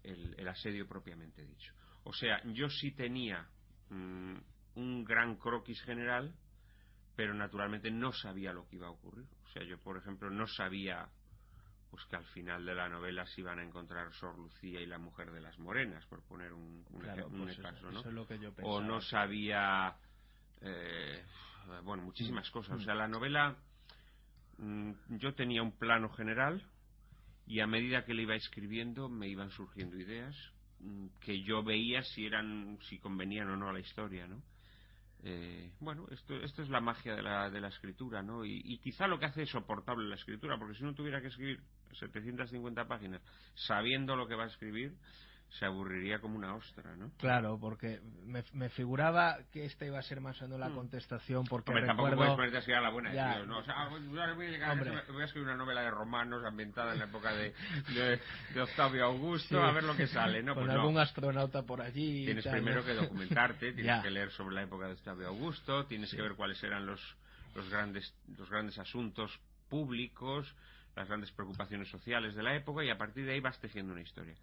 el asedio propiamente dicho. O sea, yo sí tenía un gran croquis general, pero naturalmente no sabía lo que iba a ocurrir. O sea, yo por ejemplo no sabía pues que al final de la novela se iban a encontrar Sor Lucía y la mujer de las morenas, por poner un caso, ¿no? Eso es lo que yo pensaba. O no sabía muchísimas cosas. O sea, la novela, yo tenía un plano general y a medida que le iba escribiendo me iban surgiendo ideas que yo veía si convenían o no a la historia, ¿no? Esto es la magia de la escritura, ¿no? Y quizá lo que hace soportable la escritura, porque si uno tuviera que escribir 750 páginas sabiendo lo que va a escribir, se aburriría como una ostra, ¿no? Claro, porque me figuraba que esta iba a ser más o menos la contestación, porque Hombre, recuerdo... tampoco puedes ponerte así a la buena, ya, tío, ¿no? O sea, voy a escribir una novela de romanos ambientada en la época de Octavio Augusto, sí, a ver lo que sale, ¿no? Con pues algún astronauta por allí. Tienes primero que documentarte, tienes que leer sobre la época de Octavio Augusto, tienes que ver cuáles eran los grandes asuntos públicos, las grandes preocupaciones sociales de la época, y a partir de ahí vas tejiendo una historia.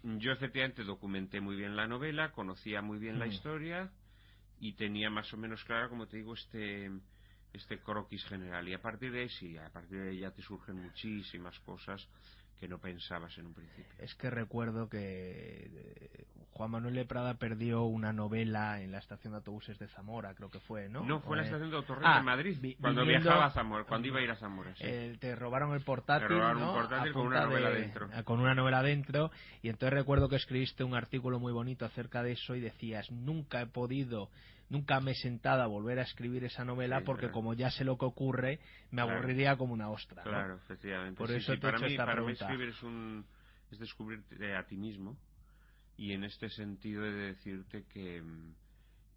Yo efectivamente documenté muy bien la novela, conocía muy bien la historia y tenía más o menos clara, como te digo, este croquis general, y a partir de ahí ya te surgen muchísimas cosas que no pensabas en un principio. Es que recuerdo que Juan Manuel de Prada perdió una novela en la estación de autobuses de Zamora, creo que fue, ¿no? No, fue en la estación de Autobuses de Madrid, cuando viajaba a Zamora, cuando iba a ir a Zamora. Sí. Te robaron el portátil, un portátil con una novela dentro. Con una novela dentro, y entonces recuerdo que escribiste un artículo muy bonito acerca de eso y decías: nunca me he sentado a volver a escribir esa novela, porque como ya sé lo que ocurre, me aburriría como una ostra, ¿no? Claro, efectivamente. Por eso te he hecho esta pregunta. Para mí escribir es descubrirte a ti mismo, y en este sentido he de decirte que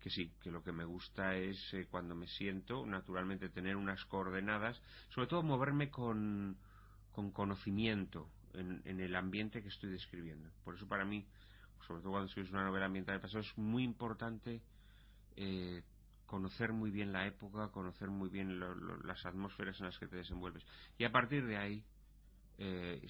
sí, que lo que me gusta es cuando me siento, naturalmente, tener unas coordenadas, sobre todo moverme con conocimiento en el ambiente que estoy describiendo. Por eso para mí, sobre todo cuando escribes una novela ambientada en el pasado, es muy importante conocer muy bien la época, conocer muy bien las atmósferas en las que te desenvuelves. Y a partir de ahí,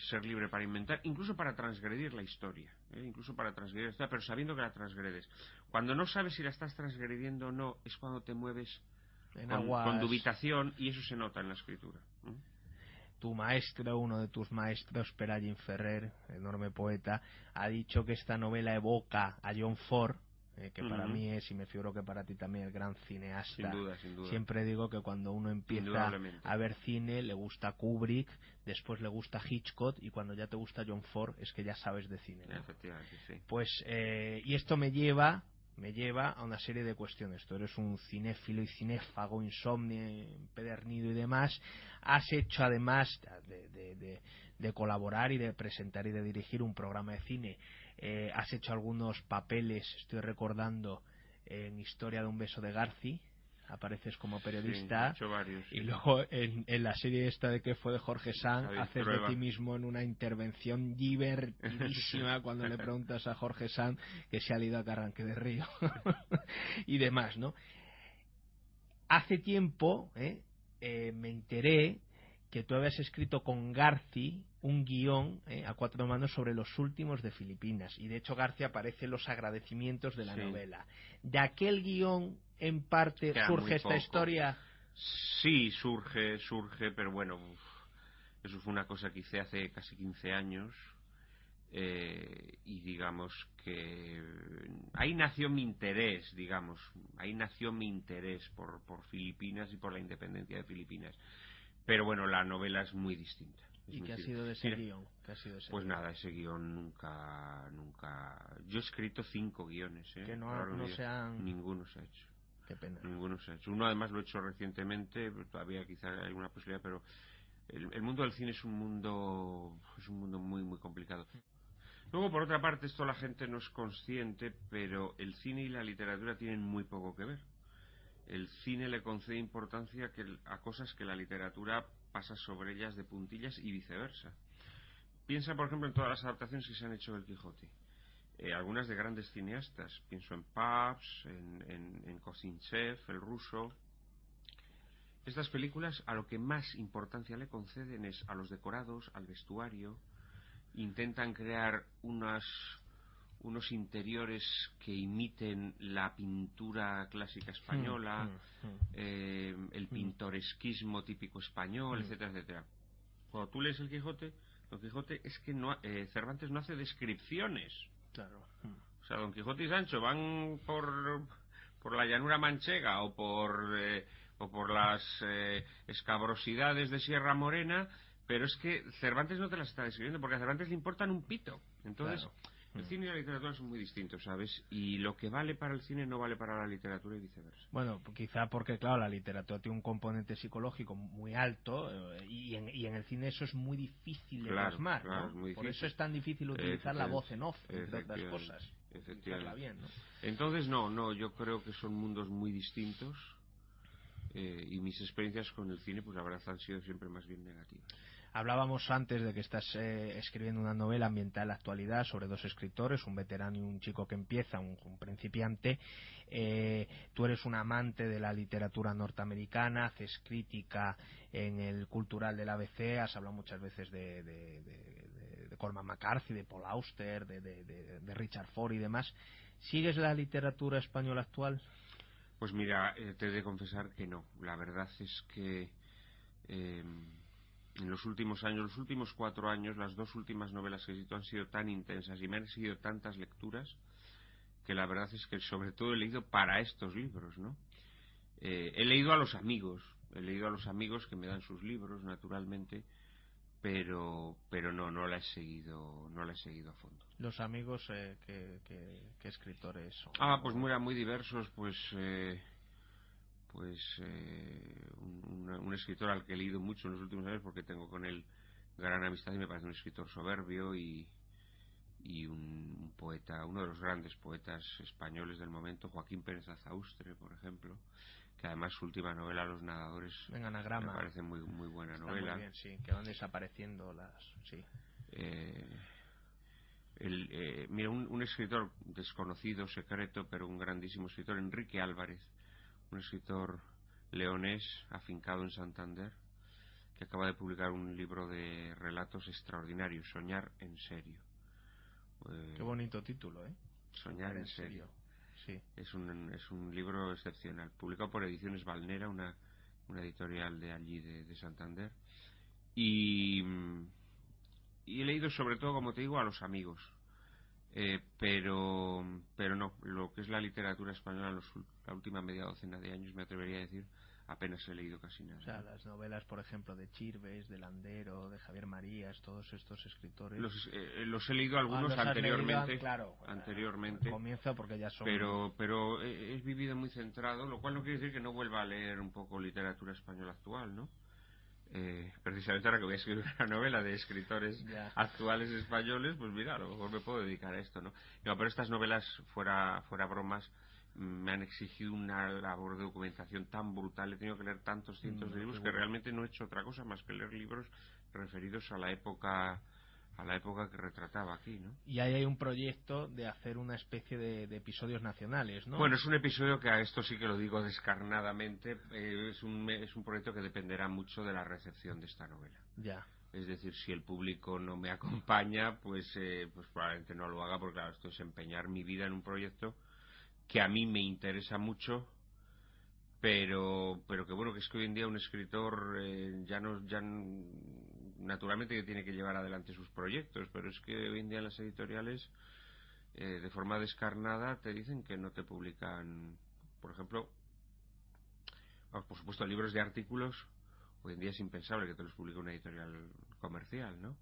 ser libre para inventar, incluso para transgredir la historia, incluso para transgredir la historia, pero sabiendo que la transgredes. Cuando no sabes si la estás transgrediendo o no, es cuando te mueves con dubitación, y eso se nota en la escritura. Tu maestro, uno de tus maestros, Pere Ferrer, enorme poeta, ha dicho que esta novela evoca a John Ford, que para mí es, y me figuro que para ti también, el gran cineasta. Sin duda, sin duda. Siempre digo que cuando uno empieza a ver cine, le gusta Kubrick, después le gusta Hitchcock, y cuando ya te gusta John Ford es que ya sabes de cine, ¿no? Efectivamente, sí. Pues, y esto me lleva a una serie de cuestiones. Tú eres un cinéfilo y cinéfago, insomnio, empedernido y demás. Has hecho, además de colaborar y de presentar y de dirigir un programa de cine, has hecho algunos papeles, estoy recordando, en Historia de un beso de Garci. Apareces como periodista, sí, he hecho varios, sí. Y luego en la serie esta de que fue de Jorge Sanz, haces de ti mismo en una intervención divertidísima cuando le preguntas a Jorge Sanz que se ha ido a Carranque de Río y demás, ¿no? Hace tiempo me enteré que tú habías escrito con Garci un guión a cuatro manos sobre los últimos de Filipinas, y de hecho Garci aparece en los agradecimientos de la novela. ¿De aquel guión en parte surge esta historia? Sí, surge, pero bueno, eso fue una cosa que hice hace casi 15 años, y digamos que ahí nació mi interés, por Filipinas y por la independencia de Filipinas. Pero bueno, la novela es muy distinta. ¿Y qué ha sido de ese guión? Pues nada, ese guión nunca... Yo he escrito 5 guiones, que no se han... Ninguno se ha hecho. Qué pena. Ninguno se ha hecho. Uno además lo he hecho recientemente, todavía quizá hay alguna posibilidad, pero el mundo del cine es un mundo muy, muy complicado. Luego, por otra parte, esto la gente no es consciente, pero el cine y la literatura tienen muy poco que ver. El cine le concede importancia a cosas que la literatura pasa sobre ellas de puntillas y viceversa. Piensa, por ejemplo, en todas las adaptaciones que se han hecho del Quijote. Algunas de grandes cineastas. Pienso en Pabst, en Kosinchev, el ruso. Estas películas a lo que más importancia le conceden es a los decorados, al vestuario. Intentan crear unos interiores que imiten la pintura clásica española, el pintoresquismo típico español, etcétera, etcétera. Cuando tú lees el Quijote, Don Quijote es que Cervantes no hace descripciones. Claro. O sea, Don Quijote y Sancho van por la llanura manchega o por las escabrosidades de Sierra Morena, pero es que Cervantes no te las está describiendo, porque a Cervantes le importan un pito. Entonces, claro. El cine y la literatura son muy distintos, ¿sabes? Y lo que vale para el cine no vale para la literatura y viceversa. Bueno, quizá porque, claro, la literatura tiene un componente psicológico muy alto, y en el cine eso es muy difícil de plasmar, claro, ¿no? muy difícil. Por eso es tan difícil utilizar la voz en off, entre otras cosas. Efectivamente. Bien, ¿no? Entonces, no, yo creo que son mundos muy distintos, y mis experiencias con el cine, pues la verdad han sido siempre más bien negativas. Hablábamos antes de que estás escribiendo una novela ambientada en la actualidad sobre dos escritores, un veterano y un chico que empieza, un principiante. Tú eres un amante de la literatura norteamericana, haces crítica en el Cultural del ABC, has hablado muchas veces de Cormac McCarthy, de Paul Auster, de Richard Ford y demás. ¿Sigues la literatura española actual? Pues mira, te he de confesar que no. La verdad es que en los últimos años, los últimos 4 años, las 2 últimas novelas que he escrito han sido tan intensas y me han seguido tantas lecturas que la verdad es que sobre todo he leído para estos libros, ¿no? He leído a los amigos que me dan sus libros, naturalmente, pero no la he seguido a fondo. ¿Los amigos qué escritores son? Pues muy diversos, un escritor al que he leído mucho en los últimos años porque tengo con él gran amistad y me parece un escritor soberbio y un poeta, uno de los grandes poetas españoles del momento, Joaquín Pérez Azaustre, por ejemplo, que además su última novela, Los nadadores, me parece muy, muy buena novela. Muy bien, sí, que van desapareciendo las... Sí. Mira, un escritor desconocido, secreto, pero un grandísimo escritor, Enrique Álvarez, un escritor leonés afincado en Santander, que acaba de publicar un libro de relatos extraordinarios, Soñar en serio. Qué bonito título, ¿eh? Soñar en serio. Sí. Es un libro excepcional, publicado por Ediciones Valnera, una editorial de allí, de Santander. Y he leído sobre todo, como te digo, a los amigos. Pero no, lo que es la literatura española, la última media docena de años, me atrevería a decir, apenas he leído casi nada. O sea, las novelas, por ejemplo, de Chirves, de Landero, de Javier Marías, todos estos escritores. Los he leído algunos anteriormente. Claro, anteriormente. Comienza porque ya son. Pero he vivido muy centrado, lo cual no quiere decir que no vuelva a leer un poco literatura española actual, ¿no? Precisamente ahora que voy a escribir una novela de escritores actuales españoles, pues mira, a lo mejor me puedo dedicar a esto, ¿no? No, pero estas novelas, fuera bromas, me han exigido una labor de documentación tan brutal. He tenido que leer tantos cientos de libros que realmente no he hecho otra cosa más que leer libros referidos a la época que retrataba aquí, ¿no? Y ahí hay un proyecto de hacer una especie de episodios nacionales, ¿no? Bueno, es un episodio que, a esto sí que lo digo descarnadamente, es un proyecto que dependerá mucho de la recepción de esta novela. Ya. Es decir, si el público no me acompaña, pues probablemente no lo haga, porque claro, esto es empeñar mi vida en un proyecto que a mí me interesa mucho, pero que bueno, que es que hoy en día un escritor naturalmente que tiene que llevar adelante sus proyectos, pero es que hoy en día las editoriales de forma descarnada te dicen que no te publican, por ejemplo, por supuesto, libros de artículos. Hoy en día es impensable que te los publique una editorial comercial, ¿no?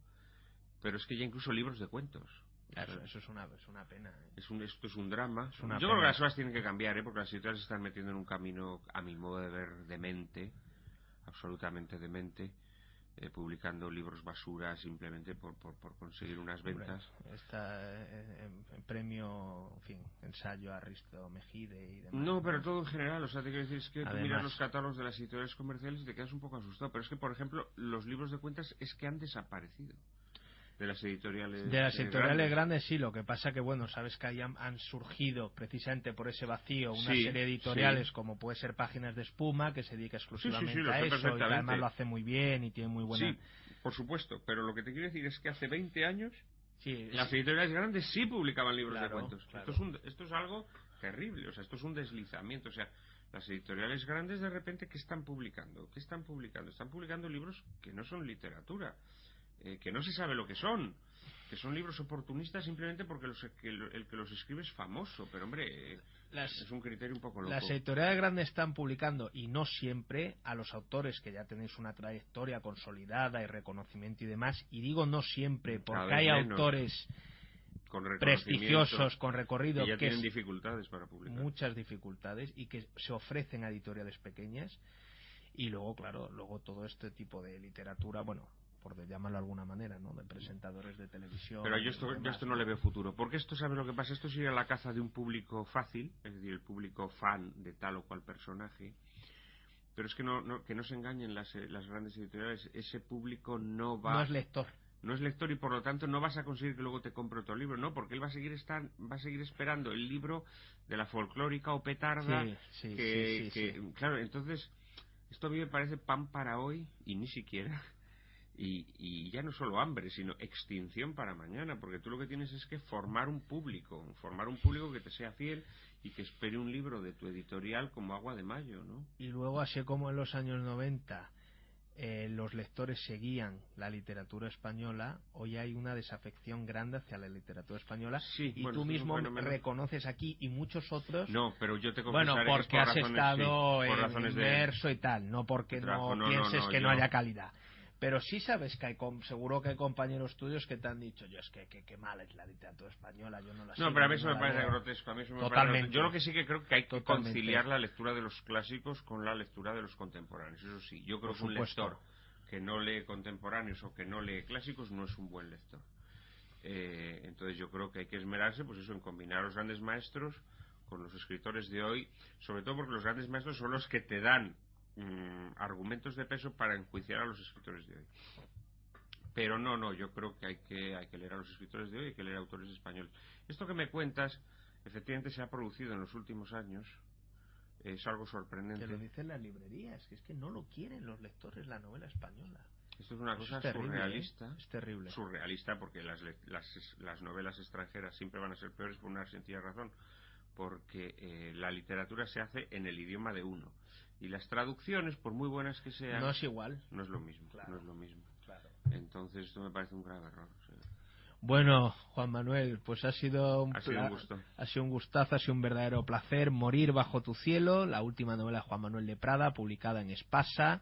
Pero es que ya incluso libros de cuentos. Claro, eso es una pena, ¿eh? Esto es un drama. Yo pena. creo que las cosas tienen que cambiar, porque las editoriales se están metiendo en un camino, a mi modo de ver, demente, absolutamente demente, publicando libros basura simplemente por conseguir unas ventas. Está en premio, en fin, ensayo a Risto Mejide y demás. No, pero todo en general, o sea, te quiero decir, es que Además, tú miras los catálogos de las editoriales comerciales y te quedas un poco asustado, pero es que, por ejemplo, los libros de cuentas es que han desaparecido de las editoriales grandes. Sí, lo que pasa que, bueno, sabes que ahí han surgido precisamente por ese vacío una serie de editoriales como puede ser Páginas de Espuma, que se dedica exclusivamente a eso, y que además lo hace muy bien y tiene muy buena. Sí, por supuesto, pero lo que te quiero decir es que hace 20 años las editoriales grandes sí publicaban libros de cuentos. Claro. Esto es algo terrible, o sea, esto es un deslizamiento, o sea, las editoriales grandes de repente ¿qué están publicando? Están publicando libros que no son literatura, que no se sabe lo que son libros oportunistas simplemente porque el que los escribe es famoso, pero hombre, es un criterio un poco loco. Las editoriales grandes están publicando, y no siempre, a los autores que ya tenéis una trayectoria consolidada y reconocimiento y demás, y digo no siempre, porque hay autores prestigiosos, con recorrido, que ya tienen dificultades para publicar. Muchas dificultades, y que se ofrecen a editoriales pequeñas. Y luego, claro, todo este tipo de literatura, bueno, por llamarlo de alguna manera, ¿no?, de presentadores de televisión. Pero yo esto no le veo futuro, porque esto, ¿sabes lo que pasa? Esto sigue a la caza de un público fácil, es decir, el público fan de tal o cual personaje. Pero es que no se engañen las grandes editoriales, ese público no es lector, y por lo tanto no vas a conseguir que luego te compre otro libro, no, porque él va a seguir esperando el libro de la folclórica o petarda. Sí. Claro, entonces esto a mí me parece pan para hoy y ni siquiera. Y ya no solo hambre, sino extinción para mañana, porque tú lo que tienes es que formar un público que te sea fiel y que espere un libro de tu editorial como agua de mayo, ¿no? Y luego, así como en los años 90 los lectores seguían la literatura española, hoy hay una desafección grande hacia la literatura española, y tú mismo reconoces aquí, y muchos otros. No, pero yo te confesaré porque que has estado inmerso y tal, no porque no pienses que no haya calidad. Pero sí sabes que seguro que hay compañeros tuyos que te han dicho, yo es que mala es la literatura española, yo no la sé. No, pero a mí eso me parece grotesco. Totalmente. Yo lo que sí que creo que hay que conciliar la lectura de los clásicos con la lectura de los contemporáneos. Eso sí, yo creo que un lector que no lee contemporáneos o que no lee clásicos no es un buen lector. Entonces yo creo que hay que esmerarse, pues eso, en combinar a los grandes maestros con los escritores de hoy, sobre todo porque los grandes maestros son los que te dan argumentos de peso para enjuiciar a los escritores de hoy. Pero no, yo creo que hay que leer a los escritores de hoy, hay que leer a autores españoles. Esto que me cuentas efectivamente se ha producido en los últimos años, Es algo sorprendente. Que lo dicen las librerías, que es que no lo quieren los lectores la novela española. Esto es una cosa es terrible, surrealista. Es terrible. Surrealista porque las novelas extranjeras siempre van a ser peores por una sencilla razón. Porque la literatura se hace en el idioma de uno. Y las traducciones, por muy buenas que sean... No es igual. No es lo mismo. Claro, no es lo mismo. Claro. Entonces esto me parece un grave error. Sí. Bueno, Juan Manuel, pues ha sido un gusto. Ha sido un gustazo, ha sido un verdadero placer. Morir bajo tu cielo, la última novela de Juan Manuel de Prada, publicada en Espasa.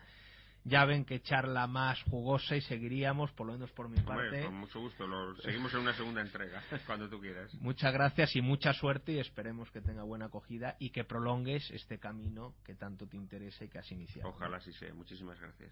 Ya ven que charla más jugosa y seguiríamos, por lo menos por mi parte. Con mucho gusto, seguimos en una segunda entrega, cuando tú quieras. Muchas gracias y mucha suerte, y esperemos que tenga buena acogida y que prolongues este camino que tanto te interesa y que has iniciado. Ojalá así sea. Muchísimas gracias.